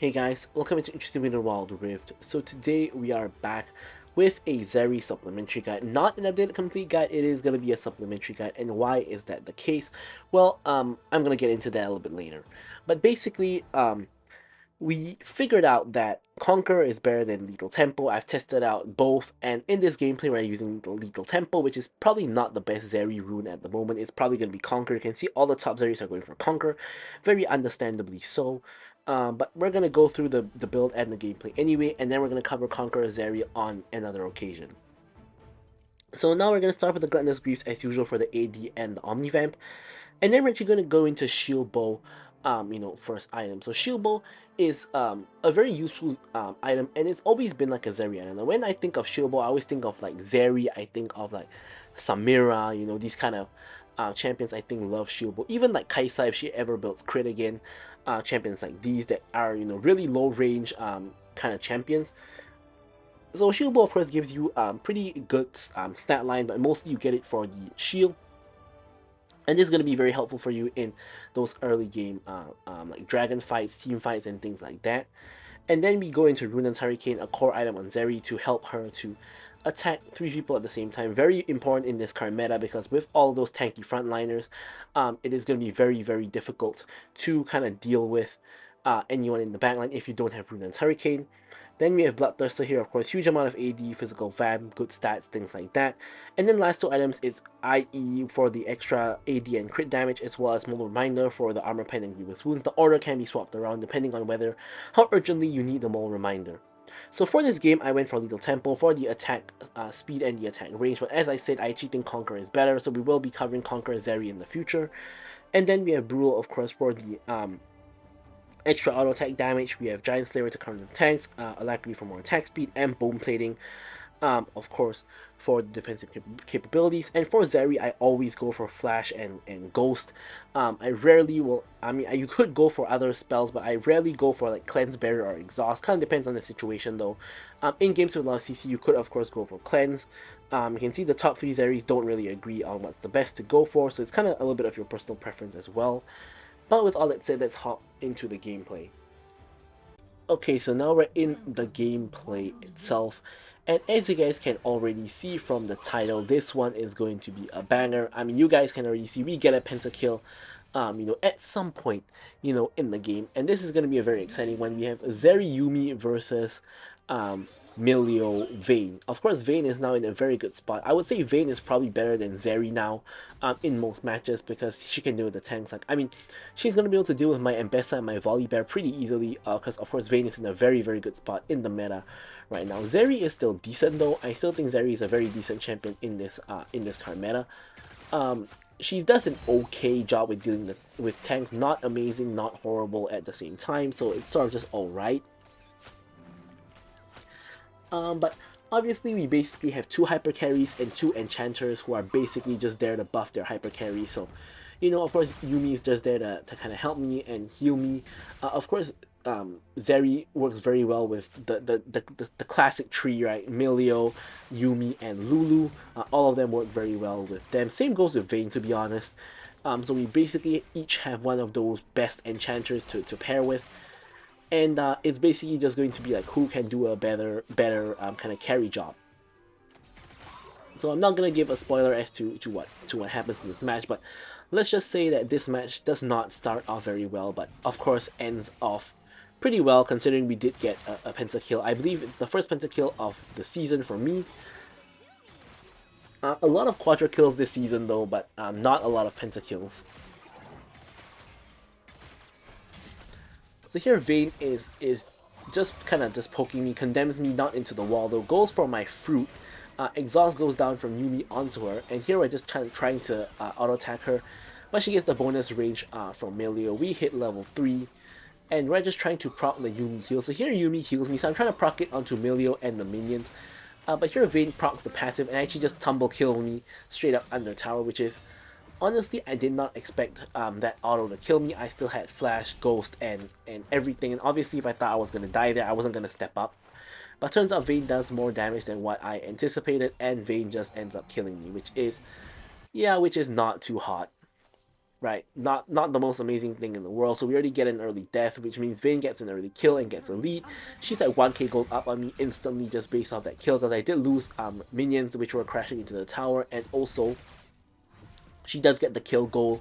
Hey guys, welcome to Interesting Winter Wild Rift. So today we are back with a Zeri supplementary guide. Not an updated complete guide, it is going to be a supplementary guide. And why is that the case? Well, I'm going to get into that a little bit later. But basically, we figured out that Conquer is better than Lethal Tempo. I've tested out both, and in this gameplay we're using the Lethal Tempo, which is probably not the best Zeri rune at the moment. It's probably going to be Conquer. You can see all the top Zeris are going for Conquer, very understandably so. But we're going to go through the build and the gameplay anyway, and then we're going to cover Conquer Zeri on another occasion. So now we're going to start with the Gluttonous Greaves as usual for the AD and the Omnivamp. And then we're actually going to go into Shield Bow, first item. So Shield Bow is a very useful item, and it's always been like a Zeri item. And when I think of Shield Bow, I always think of like Zeri, I think of like Samira, these kind of champions I think love Shield Bow. Even like Kaisa, if she ever builds crit again, champions like these that are, really low range kind of champions. So Shield Bow of course gives you pretty good stat line, but mostly you get it for the shield. And this is going to be very helpful for you in those early game like dragon fights, team fights, and things like that. And then we go into Runan's Hurricane, a core item on Zeri to help her to attack 3 people at the same time. Very important in this card meta because with all those tanky frontliners, it is going to be very, very difficult to kind of deal with anyone in the backline if you don't have Runan's Hurricane. Then we have Bloodthirster here, of course, huge amount of AD, physical VAM, good stats, things like that. And then last 2 items is IE for the extra AD and crit damage, as well as Mobile Reminder for the Armor Pen and Grievous Wounds. The order can be swapped around depending on how urgently you need the Mobile Reminder. So for this game, I went for Lethal Tempo for the attack speed and the attack range, but as I said, I actually think Conquer is better, so we will be covering Conquer Zeri in the future. And then we have Brutal, of course, for the extra auto attack damage. We have Giant Slayer to counter the tanks, Alacrity for more attack speed, and Bone Plating, of course, for the defensive capabilities. And for Zeri, I always go for Flash and Ghost. I rarely will, you could go for other spells, but I rarely go for like Cleanse, Barrier, or Exhaust. Kind of depends on the situation though. In games with a lot of CC, you could of course go for Cleanse. You can see the top 3 Zeris don't really agree on what's the best to go for, so it's kind of a little bit of your personal preference as well. But with all that said, let's hop into the gameplay. Okay, so now we're in the gameplay itself. And as you guys can already see from the title, this one is going to be a banger. You guys can already see we get a pentakill, at some point, in the game. And this is going to be a very exciting one. We have Zeri Yuumi versus Milio Vayne. Of course, Vayne is now in a very good spot. I would say Vayne is probably better than Zeri now in most matches because she can deal with the tanks. She's going to be able to deal with my Ambessa and my Volibear pretty easily because, of course, Vayne is in a very, very good spot in the meta right now. Zeri is still decent though. I still think Zeri is a very decent champion in this card meta. She does an okay job with dealing with tanks. Not amazing, not horrible at the same time. So it's sort of just alright. But obviously we basically have 2 hyper carries and 2 enchanters who are basically just there to buff their hyper carry. So, of course, Yuumi is just there to kind of help me and heal me. Of course, Zeri works very well with the classic tree, right? Milio, Yuumi, and Lulu. All of them work very well with them. Same goes with Vayne, to be honest. So we basically each have one of those best enchanters to pair with. And it's basically just going to be like who can do a better kind of carry job. So I'm not gonna give a spoiler as to what happens in this match, but let's just say that this match does not start off very well, but of course ends off pretty well considering we did get a pentakill. I believe it's the first pentakill of the season for me. A lot of quadra kills this season though, but not a lot of pentakills. So here Vayne is just kind of just poking me, condemns me not into the wall though, goes for my fruit. Exhaust goes down from Yuumi onto her, and here we're just trying to auto attack her, but she gets the bonus range from Milio. We hit level 3, and we're just trying to proc the Yuumi heal. So here Yuumi heals me, so I'm trying to proc it onto Milio and the minions. But here Vayne procs the passive and actually just tumble kill me straight up under tower, which is honestly, I did not expect that auto to kill me. I still had Flash, Ghost, and everything. And obviously, if I thought I was going to die there, I wasn't going to step up. But turns out Vayne does more damage than what I anticipated, and Vayne just ends up killing me, which is not too hot. right? Not the most amazing thing in the world. So we already get an early death, which means Vayne gets an early kill and gets a lead. She's at 1k gold up on me instantly just based off that kill, because I did lose minions which were crashing into the tower, and also she does get the kill goal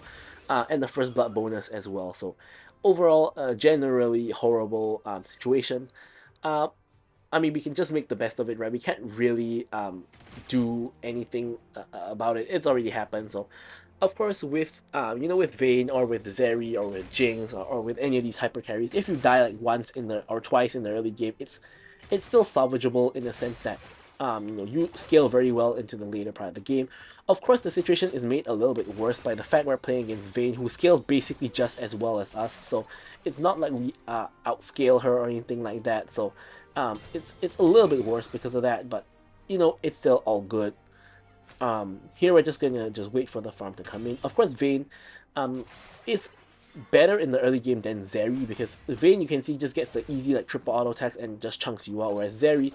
and the first blood bonus as well. So overall, generally horrible situation. Uh, I mean, we can just make the best of it, right? We can't really do anything about it. It's already happened. So, of course, with with Vayne or with Zeri or with Jinx or with any of these hyper carries, if you die like once in the or twice in the early game, it's still salvageable in the sense that you scale very well into the later part of the game. Of course, the situation is made a little bit worse by the fact we're playing against Vayne, who scales basically just as well as us. So it's not like we outscale her or anything like that. So it's a little bit worse because of that, but it's still all good. Here we're just gonna just wait for the farm to come in. Of course, Vayne is better in the early game than Zeri, because Vayne, you can see, just gets the easy like triple auto attack and just chunks you out, whereas Zeri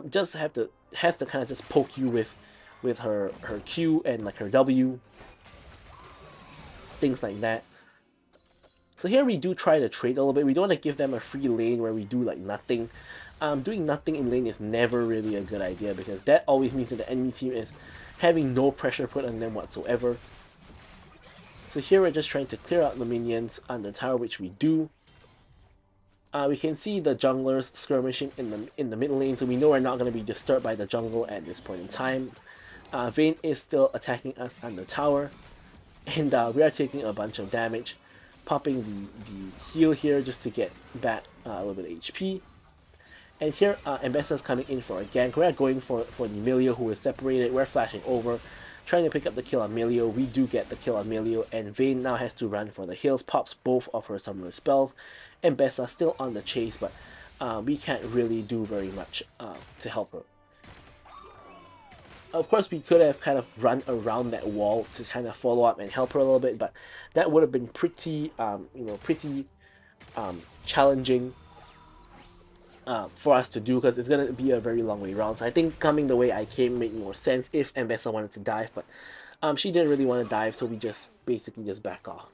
just has to kind of just poke you with her Q and like her W, things like that. So here we do try to trade a little bit. We don't want to give them a free lane where we do like nothing. Doing nothing in lane is never really a good idea, because that always means that the enemy team is having no pressure put on them whatsoever. So here we're just trying to clear out the minions on the tower, which we do. We can see the junglers skirmishing in the mid lane, so we know we're not going to be disturbed by the jungle at this point in time. Vayne is still attacking us on the tower, and we are taking a bunch of damage, popping the heal here just to get back a little bit of HP. And here, Ambassador's coming in for a gank. We're going for the Emilio, who is separated. We're flashing over, trying to pick up the kill on Emilio. We do get the kill on Emilio, and Vayne now has to run for the heals, pops both of her summoner spells. Ambassador still on the chase, but we can't really do very much to help her. Of course, we could have kind of run around that wall to kind of follow up and help her a little bit, but that would have been pretty, pretty challenging for us to do, because it's going to be a very long way around. So I think coming the way I came made more sense if Ambessa wanted to dive, but she didn't really want to dive, so we just basically just back off.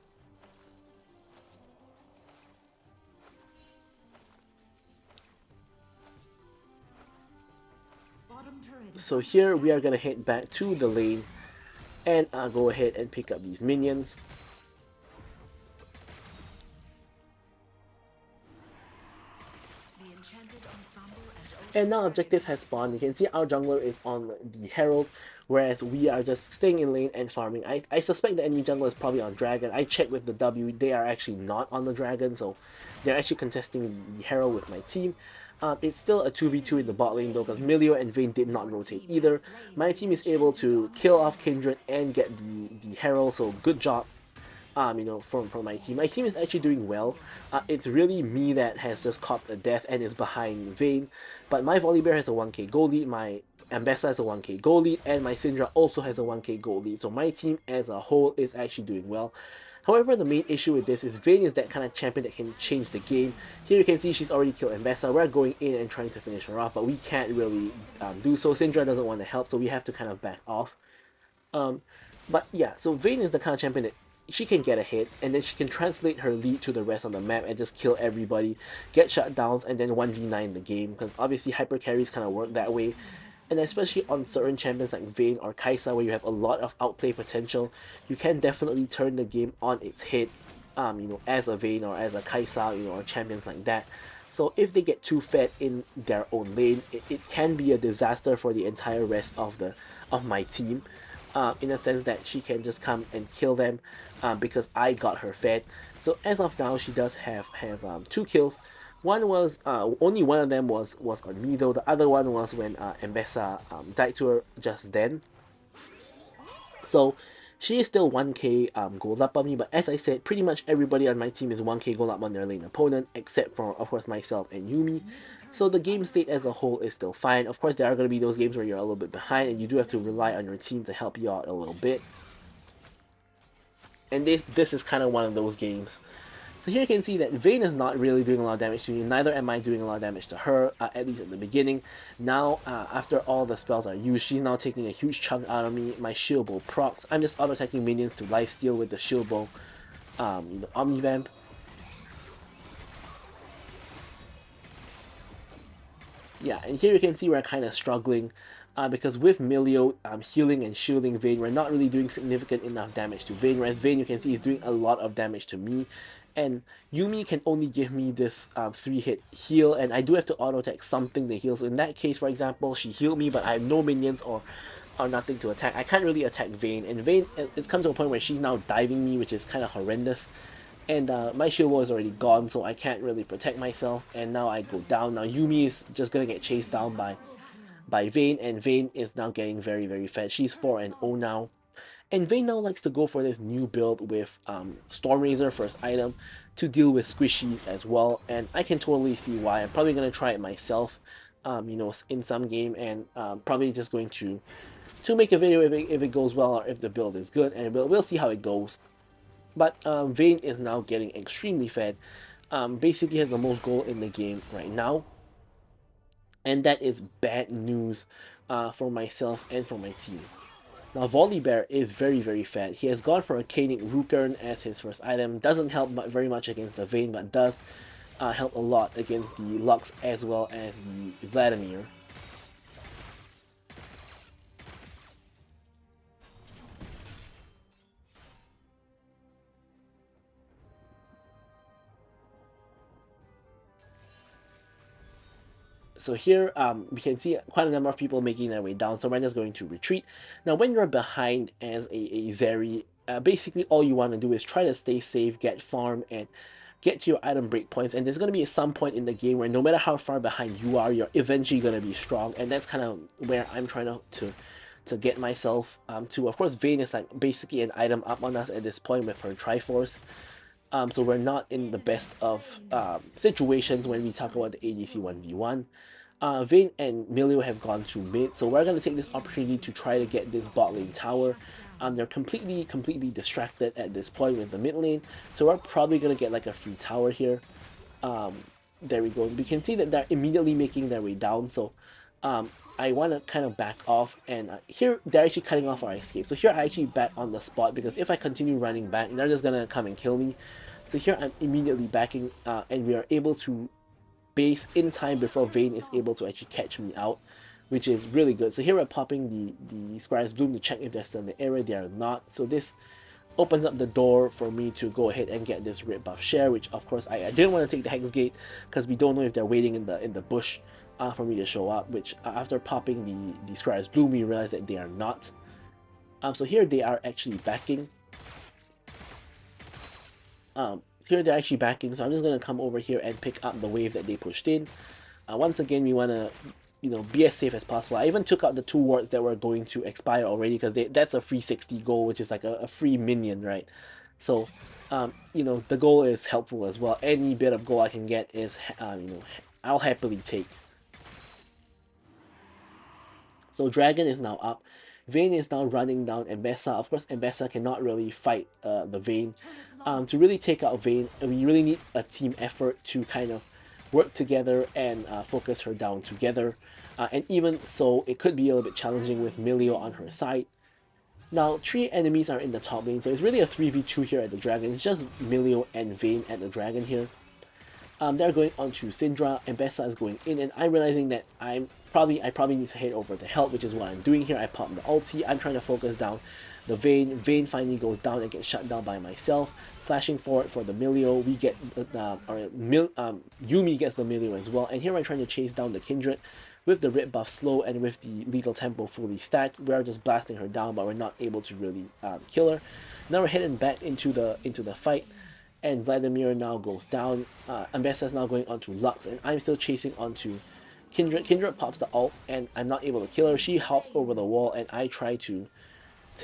So here we are going to head back to the lane and go ahead and pick up these minions. And now objective has spawned. You can see our jungler is on the Herald, whereas we are just staying in lane and farming. I suspect the enemy jungler is probably on Dragon. I checked with the W, they are actually not on the Dragon, so they're actually contesting the Herald with my team. It's still a 2v2 in the bot lane though, because Milio and Vayne did not rotate either. My team is able to kill off Kindred and get the Herald, so good job. From my team. My team is actually doing well. It's really me that has just caught the death and is behind Vayne. But my Volibear has a 1k gold lead, my Ambessa has a 1k gold lead, and my Syndra also has a 1k gold lead. So my team as a whole is actually doing well. However, the main issue with this is Vayne is that kind of champion that can change the game. Here you can see she's already killed Ambessa. We're going in and trying to finish her off, but we can't really do so. Syndra doesn't want to help, so we have to kind of back off. But yeah, so Vayne is the kind of champion that she can get a hit, and then she can translate her lead to the rest of the map and just kill everybody, get shutdowns, and then 1v9 the game, because obviously hyper carries kind of work that way. And especially on certain champions like Vayne or Kai'Sa, where you have a lot of outplay potential, you can definitely turn the game on its head, as a Vayne or as a Kai'Sa, or champions like that. So if they get too fed in their own lane, it can be a disaster for the entire rest of my team. In a sense that she can just come and kill them because I got her fed. So as of now, she does have 2 kills. One was only one of them was on me though. The other one was when Ambessa died to her just then. So she is still 1k gold up on me, but as I said, pretty much everybody on my team is 1k gold up on their lane opponent, except for of course myself and Yuumi. So the game state as a whole is still fine. Of course, there are going to be those games where you're a little bit behind and you do have to rely on your team to help you out a little bit. And this is kind of one of those games. So here you can see that Vayne is not really doing a lot of damage to me, neither am I doing a lot of damage to her, at least at the beginning. Now, after all the spells are used, she's now taking a huge chunk out of me. My shield bow procs. I'm just auto-attacking minions to lifesteal with the shield bow, Omnivamp. Yeah, and here you can see we're kind of struggling because with Milio healing and shielding Vayne, we're not really doing significant enough damage to Vayne, whereas Vayne, you can see, is doing a lot of damage to me. And Yuumi can only give me this 3-hit heal, and I do have to auto-attack something to heal. So in that case, for example, she healed me, but I have no minions or nothing to attack. I can't really attack Vayne, and Vayne, it's come to a point where she's now diving me, which is kind of horrendous. And my shield wall is already gone, so I can't really protect myself. And now I go down. Now Yuumi is just gonna get chased down by Vayne, and Vayne is now getting very, very fed. She's 4-0 now. And Vayne now likes to go for this new build with Storm Razor first item to deal with squishies as well. And I can totally see why. I'm probably gonna try it myself, in some game, and probably just going to make a video if it goes well or if the build is good, and we'll see how it goes. But Vayne is now getting extremely fed. Basically has the most gold in the game right now. And that is bad news for myself and for my team. Now Volibear is very, very fed. He has gone for a Canic Rukern as his first item. Doesn't help very much against the Vayne, but does help a lot against the Lux as well as the Vladimir. So here we can see quite a number of people making their way down, so we're just going to retreat. Now when you're behind as a Zeri, basically all you want to do is try to stay safe, get farm, and get to your item breakpoints. And there's going to be some point in the game where no matter how far behind you are, you're eventually going to be strong, and that's kind of where I'm trying to get myself to. Of course, Vayne is like basically an item up on us at this point with her Triforce. So we're not in the best of situations when we talk about the ADC 1v1. Vayne and Milio have gone to mid, so we're going to take this opportunity to try to get this bot lane tower. They're completely distracted at this point with the mid lane, so we're probably going to get like a free tower here. There we go. We can see that they're immediately making their way down, so I want to kind of back off, and here they're actually cutting off our escape. So here I actually bet on the spot, because if I continue running back, they're just going to come and kill me. So here I'm immediately backing, and we are able to base in time before Vayne is able to actually catch me out, which is really good. So here we're popping the Squire's Bloom to check if they're still in the area. They are not. So this opens up the door for me to go ahead and get this red buff share, which of course I didn't want to take the Hex Gate because we don't know if they're waiting in the bush for me to show up, which after popping the Squire's Bloom, we realize that they are not. So here they are actually backing. Here they're actually backing, so I'm just going to come over here and pick up the wave that they pushed in. Once again, we want to be as safe as possible. I even took out the 2 wards that were going to expire already, because that's a free 60 gold, which is like a free minion, right? So the goal is helpful as well. Any bit of gold I can get is I'll happily take. So Dragon is now up. Vayne is now running down Mbessa. Of course, Mbessa cannot really fight the Vayne. To really take out Vayne, we really need a team effort to kind of work together and focus her down together. And even so, it could be a little bit challenging with Milio on her side. Now, 3 enemies are in the top lane, so it's really a 3v2 here at the Dragon. It's just Milio and Vayne at the Dragon here. They're going on to Syndra, and Mbessa is going in, and I'm realizing that I probably need to head over to help, which is what I'm doing here. I pop the ulti. I'm trying to focus down the Vayne. Vayne finally goes down and gets shut down by myself. Flashing forward for the Milio, we get Yuumi gets the Milio as well, and here I'm trying to chase down the Kindred with the red buff slow and with the lethal tempo fully stacked. We're just blasting her down, but we're not able to really kill her. Now we're heading back into the fight, and Vladimir now goes down. Mbessa is now going onto Lux, and I'm still chasing onto Kindred. Kindred pops the ult, and I'm not able to kill her. She hops over the wall, and I try to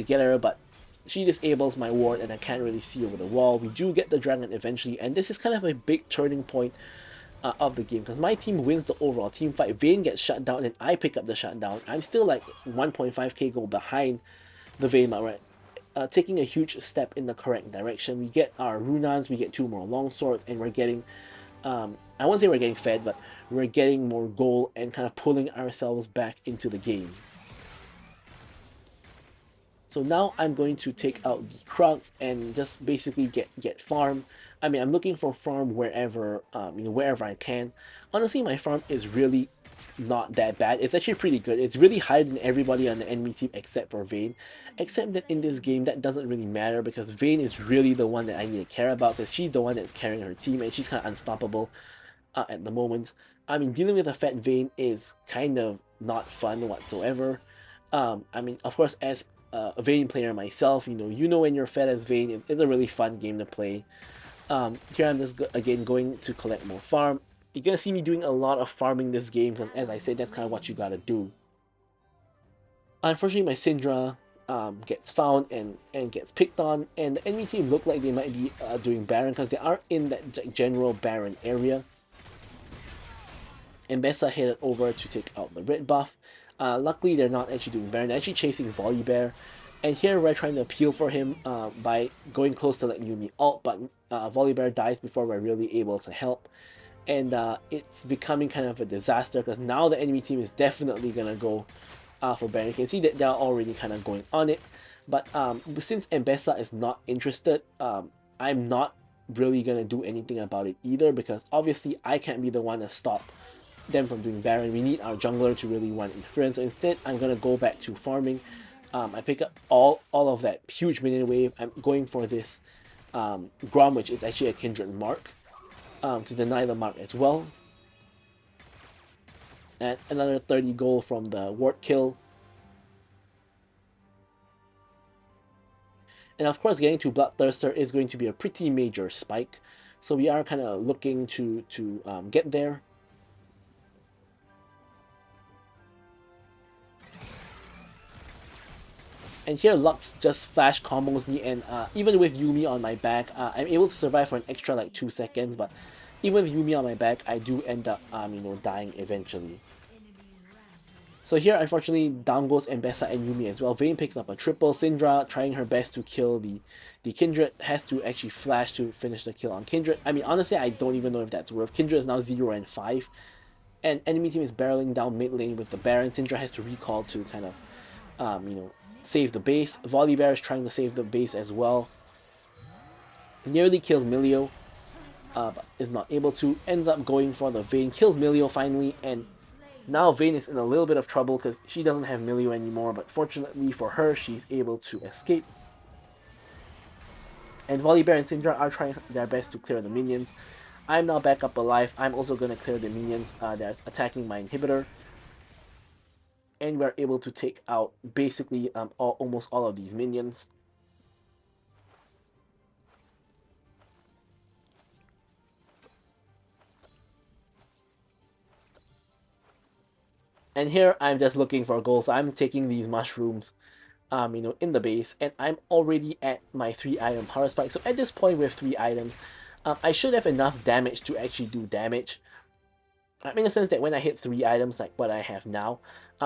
get her, but she disables my ward, and I can't really see over the wall. We do get the dragon eventually, and this is kind of a big turning point of the game, because my team wins the overall team fight. Vayne gets shut down, and I pick up the shutdown. I'm still like 1.5k gold behind the Vayne, right? taking a huge step in the correct direction. We get our Runans, we get 2 more long swords, and we're getting, I won't say we're getting fed, but we're getting more gold and kind of pulling ourselves back into the game. So now I'm going to take out the Krugs and just basically get farm. I mean, I'm looking for farm wherever, wherever I can. Honestly, my farm is really not that bad. It's actually pretty good. It's really higher than everybody on the enemy team except for Vayne. Except that in this game, that doesn't really matter because Vayne is really the one that I need to care about because she's the one that's carrying her team and she's kind of unstoppable at the moment. I mean, dealing with a fat Vayne is kind of not fun whatsoever. I mean, of course, as a Vayne player myself, you know when you're fed as Vayne, it's a really fun game to play. Here I'm just again going to collect more farm. You're gonna see me doing a lot of farming this game because, as I said, that's kind of what you gotta do. Unfortunately, my Syndra gets found and gets picked on, and the enemy team look like they might be doing Baron because they are in that general Baron area. And Bessa headed over to take out the red buff. Luckily, they're not actually doing Baron, they're actually chasing Volibear. And here we're trying to appeal for him by going close to let Yumi ult, but Volibear dies before we're really able to help. And it's becoming kind of a disaster because now the enemy team is definitely going to go for Baron. You can see that they're already kind of going on it. But since Mbessa is not interested, I'm not really going to do anything about it either because obviously I can't be the one to stop them from doing Baron. We need our jungler to really want interference. So instead, I'm going to go back to farming. I pick up all of that huge minion wave. I'm going for this Grom, which is actually a kindred mark, to deny the mark as well. And another 30 gold from the ward kill. And of course, getting to Bloodthirster is going to be a pretty major spike. So we are kind of looking to get there. And here Lux just flash combos me, and even with Yumi on my back, I'm able to survive for an extra like 2 seconds, but even with Yumi on my back, I do end up, dying eventually. So here, unfortunately, down goes Mbessa and Yumi as well. Vayne picks up a triple. Syndra, trying her best to kill the Kindred, has to actually flash to finish the kill on Kindred. I mean, honestly, I don't even know if that's worth. Kindred is now 0 and 5. And enemy team is barreling down mid lane with the Baron. Syndra has to recall to kind of, save the base. Volibear is trying to save the base as well. Nearly kills Milio, but is not able to. Ends up going for the Vayne. Kills Milio finally, and now Vayne is in a little bit of trouble because she doesn't have Milio anymore, but fortunately for her, she's able to escape. And Volibear and Syndra are trying their best to clear the minions. I'm now back up alive. I'm also going to clear the minions that's attacking my inhibitor. And we're able to take out basically almost all of these minions. And here I'm just looking for gold, so I'm taking these mushrooms, in the base, and I'm already at my 3-item power spike. So at this point with 3 items, I should have enough damage to actually do damage. In the sense that when I hit 3 items like what I have now,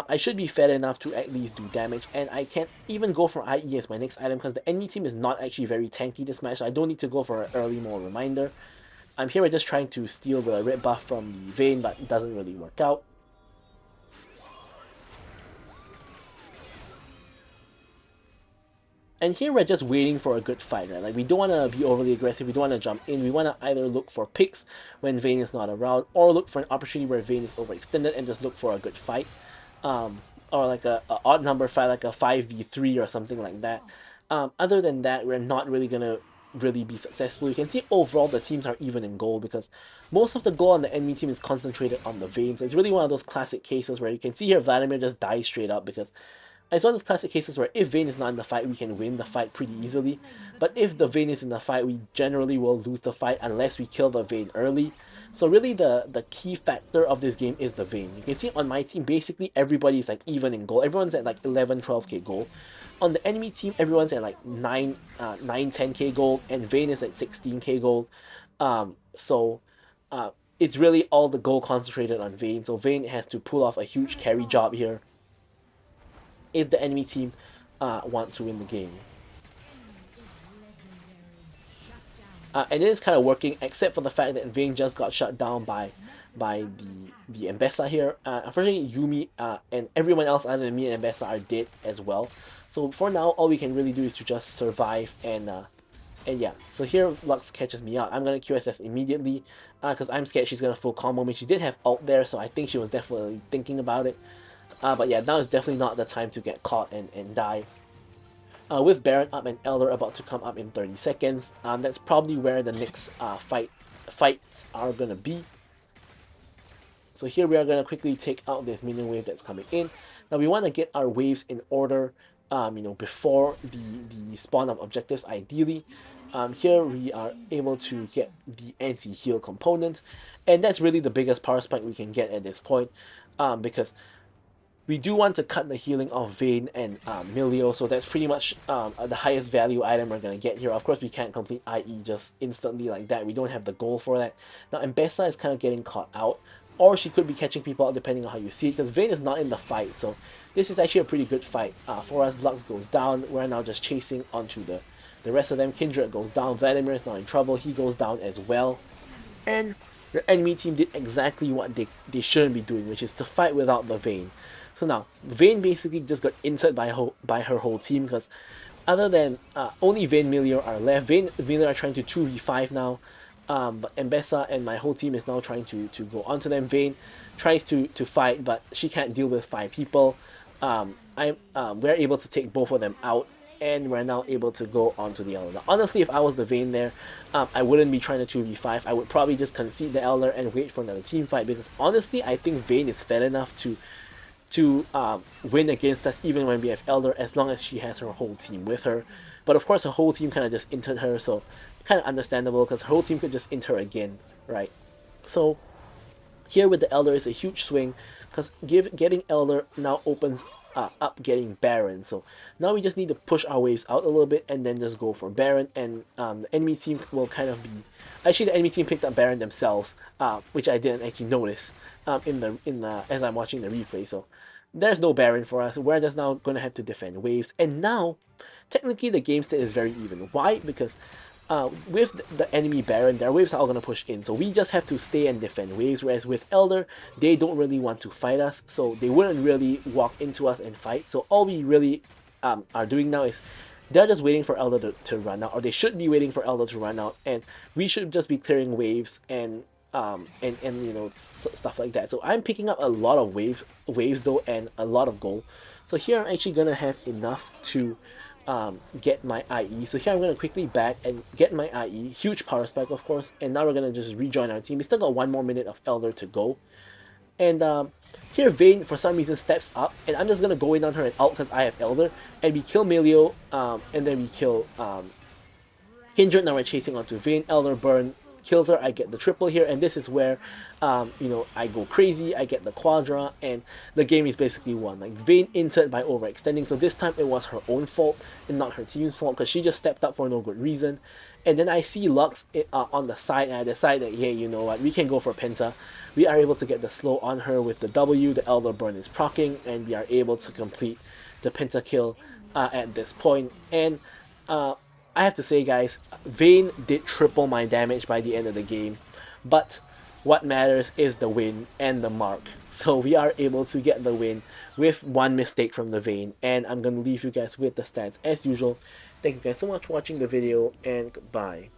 I should be fed enough to at least do damage, and I can even go for IE as my next item because the enemy team is not actually very tanky this match, so I don't need to go for an early mode reminder. I'm here just trying to steal the red buff from the Vayne, but it doesn't really work out. And here we're just waiting for a good fight, right? Like, we don't want to be overly aggressive, we don't want to jump in, we want to either look for picks when Vayne is not around, or look for an opportunity where Vayne is overextended and just look for a good fight. Or like a odd number fight, like a 5v3 or something like that. Other than that, we're not really gonna really be successful. You can see overall the teams are even in gold because most of the gold on the enemy team is concentrated on the Vayne. So it's really one of those classic cases where you can see here Vladimir just dies straight up because it's one of those classic cases where if Vayne is not in the fight, we can win the fight pretty easily. But if the Vayne is in the fight, we generally will lose the fight unless we kill the Vayne early. So really the key factor of this game is the Vayne. You can see on my team, basically everybody is like even in gold. Everyone's at like 11, 12k gold. On the enemy team, everyone's at like 9, 10k gold, and Vayne is at 16k gold. It's really all the gold concentrated on Vayne. So Vayne has to pull off a huge carry job here if the enemy team want to win the game. and it is kind of working, except for the fact that Vayne just got shut down by the Mbessa here. Unfortunately, Yumi and everyone else other than me and Mbessa are dead as well. So for now, all we can really do is to just survive and yeah. So here Lux catches me out. I'm gonna QSS immediately because I'm scared she's gonna full combo me. She did have ult there, so I think she was definitely thinking about it. But yeah, now is definitely not the time to get caught and die. With Baron up and Elder about to come up in 30 seconds, that's probably where the next fights are gonna be. So here we are gonna quickly take out this minion wave that's coming in. Now we want to get our waves in order, before the spawn of objectives ideally. Here we are able to get the anti-heal component, and that's really the biggest power spike we can get at this point, because we do want to cut the healing of Vayne and Milio, so that's pretty much the highest value item we're going to get here. Of course, we can't complete IE just instantly like that. We don't have the goal for that. Now, Mbessa is kind of getting caught out, or she could be catching people out depending on how you see it, because Vayne is not in the fight, so this is actually a pretty good fight. For us, Lux goes down. We're now just chasing onto the rest of them. Kindred goes down. Vladimir is now in trouble. He goes down as well. And the enemy team did exactly what they shouldn't be doing, which is to fight without the Vayne. So now, Vayne basically just got inserted by her whole team, because other than only Vayne Milio are left. Vayne Milio are trying to 2v5 now, but Mbessa and my whole team is now trying to go onto them. Vayne tries to fight, but she can't deal with 5 people. We're able to take both of them out, and we're now able to go onto the Elder. Now, honestly, if I was the Vayne there, I wouldn't be trying to 2v5. I would probably just concede the Elder and wait for another team fight, because honestly, I think Vayne is fed enough to win against us even when we have Elder, as long as she has her whole team with her. But of course her whole team kind of just entered her, so kind of understandable, because her whole team could just enter again, right? So here with the Elder is a huge swing, because getting Elder now opens up getting Baron. So now we just need to push our waves out a little bit and then just go for Baron, and the enemy team will kind of be... Actually, the enemy team picked up Baron themselves, which I didn't actually notice as I'm watching the replay. So there's no Baron for us. We're just now going to have to defend waves. And now, technically, the game state is very even. Why? Because with the enemy Baron, their waves are all going to push in. So we just have to stay and defend waves. Whereas with Elder, they don't really want to fight us. So they wouldn't really walk into us and fight. So all we really are doing now is they're just waiting for Elder to run out. Or they should be waiting for Elder to run out. And we should just be clearing waves and stuff like that. So I'm picking up a lot of waves though, and a lot of gold. So here I'm actually gonna have enough to get my IE. So here I'm gonna quickly back and get my IE, huge power spike of course, and now we're gonna just rejoin our team. We still got 1 more minute of Elder to go, and here Vayne for some reason steps up, and I'm just gonna go in on her and ult because I have Elder, and we kill Milio, and then we kill Kindred. Now we're chasing onto Vayne. Elder burn kills her. I get the triple here, and this is where I go crazy. I get the quadra, and the game is basically won. Like, Vayne entered by overextending, so this time it was her own fault and not her team's fault, because she just stepped up for no good reason. And then I see Lux on the side, and I decide that, hey, you know what, we can go for Penta. We are able to get the slow on her with the W. The Elder burn is proccing, and we are able to complete the Penta kill at this point. And I have to say, guys, Vayne did triple my damage by the end of the game, but what matters is the win and the mark. So we are able to get the win with 1 mistake from the Vayne, and I'm going to leave you guys with the stats as usual. Thank you guys so much for watching the video, and goodbye.